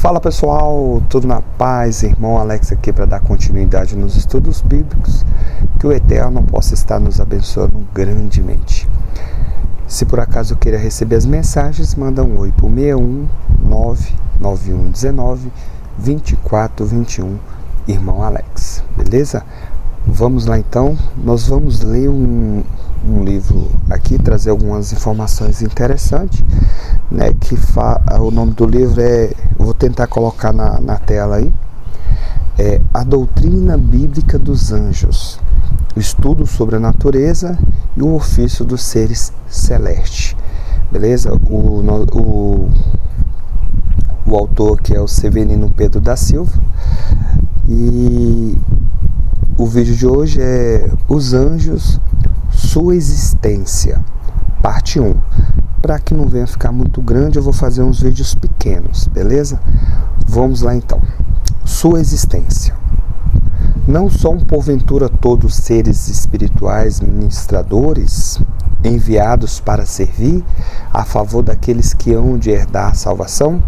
Fala pessoal, tudo na paz? Irmão Alex aqui para dar continuidade nos estudos bíblicos, que o Eterno possa estar nos abençoando grandemente. Se por acaso queira receber as mensagens, manda um oi para o 61991192421, Irmão Alex, beleza? Vamos lá então, nós vamos ler um livro aqui, trazer algumas informações interessantes, né, o nome do livro vou tentar colocar na tela aí, A Doutrina Bíblica dos Anjos, o estudo sobre a natureza e o ofício dos seres celestes, beleza? O autor que é o Severino Pedro da Silva, e o vídeo de hoje é Os Anjos, Sua Existência, parte 1. Para que não venha ficar muito grande, eu vou fazer uns vídeos pequenos, beleza? Vamos lá então. Sua existência. Não são porventura todos seres espirituais ministradores, enviados para servir a favor daqueles que hão de herdar a salvação?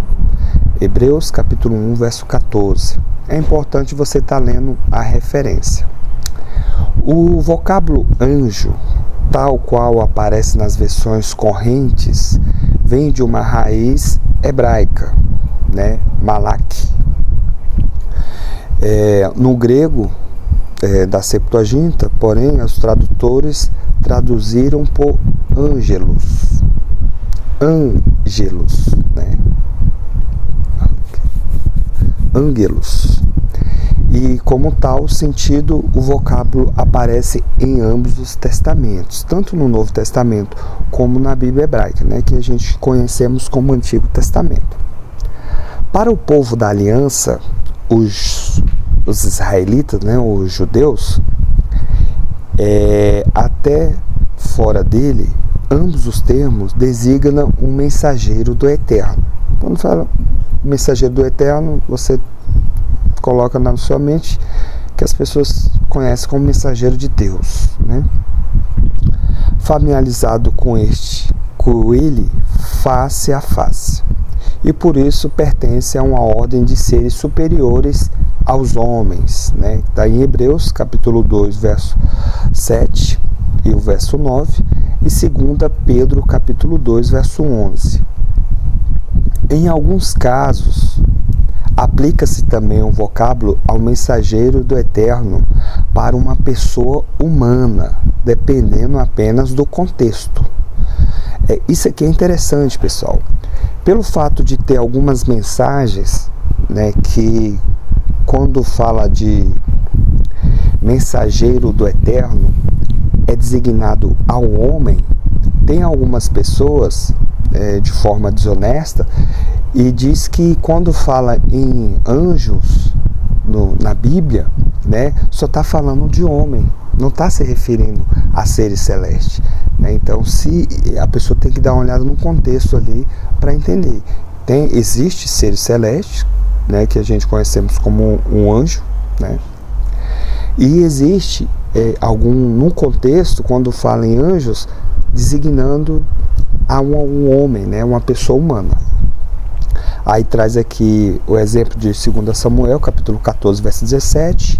Hebreus capítulo 1, verso 14. É importante você estar lendo a referência. O vocábulo anjo, tal qual aparece nas versões correntes, vem de uma raiz hebraica, né? Malak. No grego da Septuaginta, porém, os tradutores traduziram por ângelos, né? Ângelos. E como tal sentido, o vocábulo aparece em ambos os testamentos, tanto no Novo Testamento como na Bíblia hebraica, né, que a gente conhecemos como Antigo Testamento. Para o povo da aliança, os israelitas, né, os judeus, até fora dele, ambos os termos designam um mensageiro do Eterno. Quando fala mensageiro do Eterno, você coloca na sua mente que as pessoas conhecem como mensageiro de Deus, né? Familiarizado com ele face a face, e por isso pertence a uma ordem de seres superiores aos homens, né? Está em Hebreus capítulo 2, verso 7 e o verso 9, e 2 Pedro capítulo 2, verso 11. Em alguns casos, aplica-se também o vocábulo ao mensageiro do Eterno para uma pessoa humana, dependendo apenas do contexto. Isso aqui é interessante, pessoal. Pelo fato de ter algumas mensagens, né, que quando fala de mensageiro do Eterno é designado ao homem, tem algumas pessoas de forma desonesta e diz que quando fala em anjos na Bíblia, né, só está falando de homem, não está se referindo a seres celestes, né? Então, se a pessoa tem que dar uma olhada no contexto ali para entender. Existe seres celestes, né, que a gente conhecemos como um anjo, né? E existe num contexto, quando fala em anjos, designando a um homem, né, uma pessoa humana. Aí traz aqui o exemplo de 2 Samuel, capítulo 14, verso 17,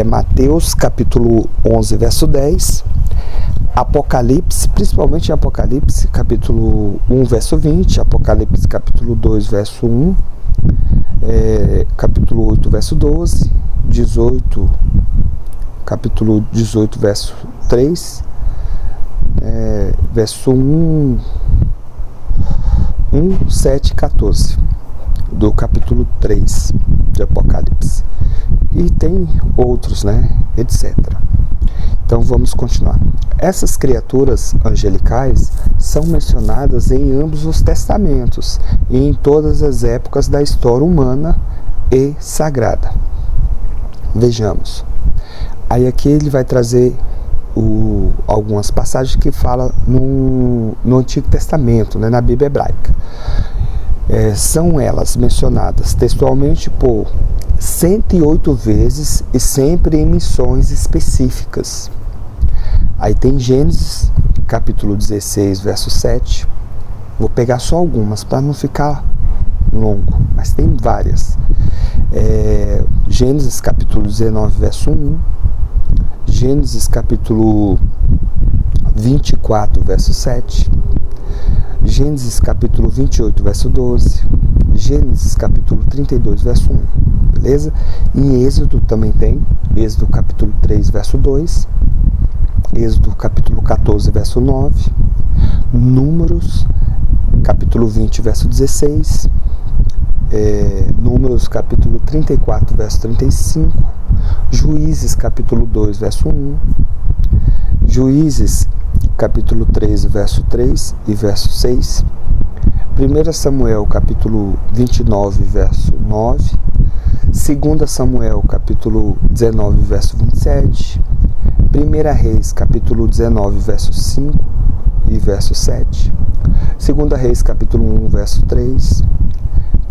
Mateus, capítulo 11, verso 10, Apocalipse, principalmente em Apocalipse, capítulo 1, verso 20, Apocalipse, capítulo 2, verso 1, capítulo 8, verso 12, 18, capítulo 18, verso 3, verso 1, 7 e 14 do capítulo 3 de Apocalipse, e tem outros, né, etc. Então vamos continuar. Essas criaturas angelicais são mencionadas em ambos os testamentos e em todas as épocas da história humana e sagrada. Vejamos. Aí aqui ele vai trazer algumas passagens que falam no Antigo Testamento, né, na Bíblia hebraica. São elas mencionadas textualmente por 108 vezes e sempre em missões específicas. Aí tem Gênesis, capítulo 16, verso 7. Vou pegar só algumas para não ficar longo, mas tem várias. Gênesis capítulo 19, verso 1, Gênesis capítulo 24, verso 7, Gênesis capítulo 28, verso 12, Gênesis capítulo 32, verso 1, beleza? Em Êxodo também tem, Êxodo capítulo 3, verso 2, Êxodo capítulo 14, verso 9, Números capítulo 20, verso 16, Números capítulo 34, verso 35, Juízes capítulo 2, verso 1, Juízes capítulo 13, verso 3 e verso 6, 1 Samuel capítulo 29, verso 9, 2 Samuel capítulo 19, verso 27, 1 Reis capítulo 19, verso 5 e verso 7, 2 Reis capítulo 1, verso 3,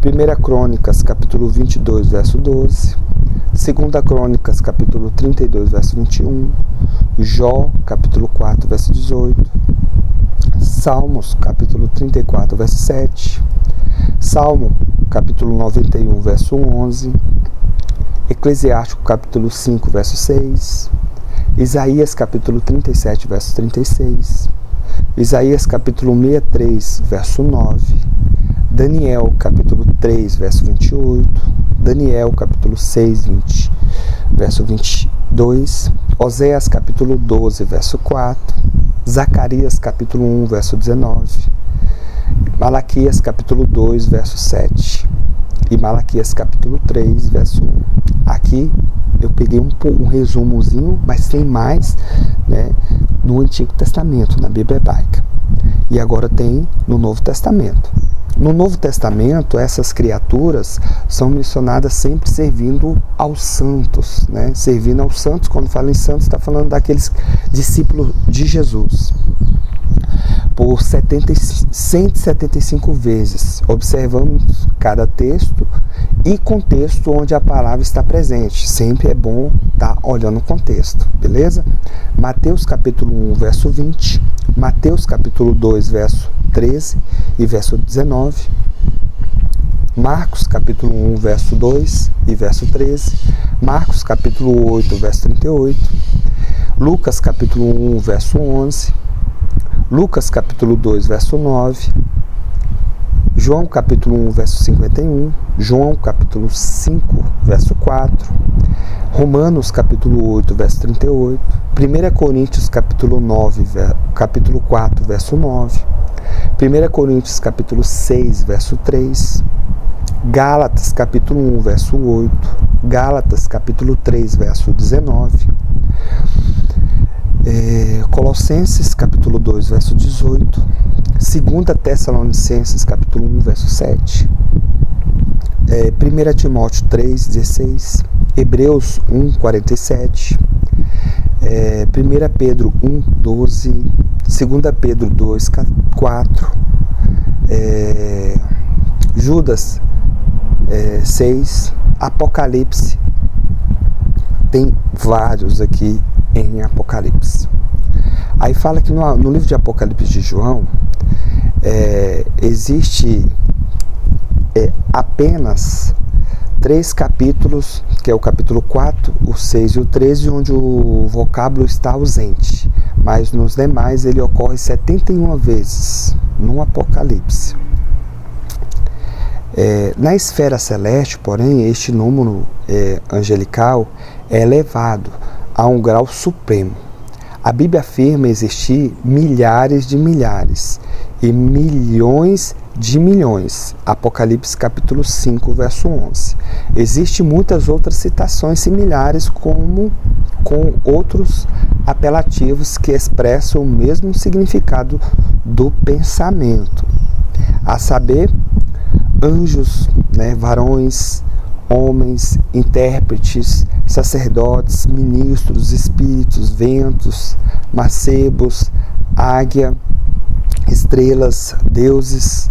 1 Crônicas capítulo 22, verso 12, 2 Crônicas capítulo 32, verso 21, Jó capítulo 4, verso 18, Salmos capítulo 34, verso 7, Salmo capítulo 91, verso 11, Eclesiástico capítulo 5, verso 6, Isaías capítulo 37, verso 36, Isaías capítulo 63, verso 9, Daniel capítulo 3, verso 28, Daniel capítulo 6, verso 22, Oséias capítulo 12, verso 4, Zacarias capítulo 1, verso 19, Malaquias capítulo 2, verso 7 e Malaquias capítulo 3, verso 1. Aqui eu peguei um resumozinho, mas tem mais, né, no Antigo Testamento, na Bíblia Hebraica. E agora tem no Novo Testamento. No Novo Testamento, essas criaturas são mencionadas sempre servindo aos santos, né? Servindo aos santos, quando fala em santos, está falando daqueles discípulos de Jesus. Por 175 vezes, observamos cada texto e contexto onde a palavra está presente. Sempre é bom estar olhando o contexto, beleza? Mateus capítulo 1, verso 20, Mateus capítulo 2, verso 13 e verso 19, Marcos capítulo 1, verso 2 e verso 13, Marcos capítulo 8, verso 38, Lucas capítulo 1, verso 11, Lucas capítulo 2, verso 9, João capítulo 1, verso 51, João capítulo 5, verso 4, Romanos capítulo 8, verso 38, 1 Coríntios capítulo 4, verso 9, 1 Coríntios capítulo 6, verso 3, Gálatas capítulo 1, verso 8, Gálatas capítulo 3, verso 19, Colossenses capítulo 2, verso 18, 2 Tessalonicenses capítulo 1, verso 7, 1 Timóteo 3, 16, Hebreus 1, 47, 1 Pedro 1, 12, 2 Pedro 2, 4, Judas 6, Apocalipse, tem vários aqui em Apocalipse. Aí fala que no livro de Apocalipse de João existe apenas 3 capítulos, que é o capítulo 4, o 6 e o 13, onde o vocábulo está ausente, mas nos demais ele ocorre 71 vezes no Apocalipse. Na esfera celeste, porém, este número angelical é elevado a um grau supremo. A Bíblia afirma existir milhares de milhares e milhões de milhões. Apocalipse capítulo 5, verso 11. Existem muitas outras citações similares com outros apelativos que expressam o mesmo significado do pensamento, a saber, anjos, varões, homens, intérpretes, sacerdotes, ministros, espíritos, ventos, macebos, águia, estrelas, deuses,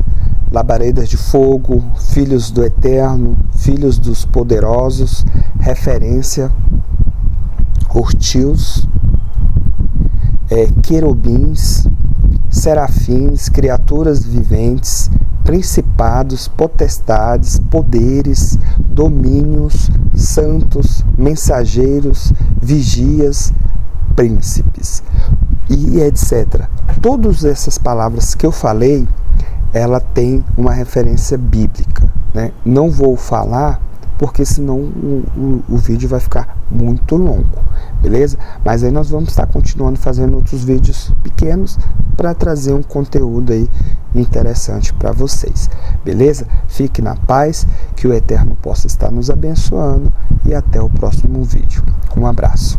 labaredas de fogo, filhos do Eterno, filhos dos poderosos, referência, hortios, querubins, serafins, criaturas viventes, principados, potestades, poderes, domínios, santos, mensageiros, vigias, príncipes e etc. Todas essas palavras que eu falei, ela tem uma referência bíblica, né? Não vou falar porque senão o vídeo vai ficar muito longo, beleza? Mas aí nós vamos estar continuando fazendo outros vídeos pequenos para trazer um conteúdo aí interessante para vocês, beleza? Fique na paz, que o Eterno possa estar nos abençoando e até o próximo vídeo. Um abraço.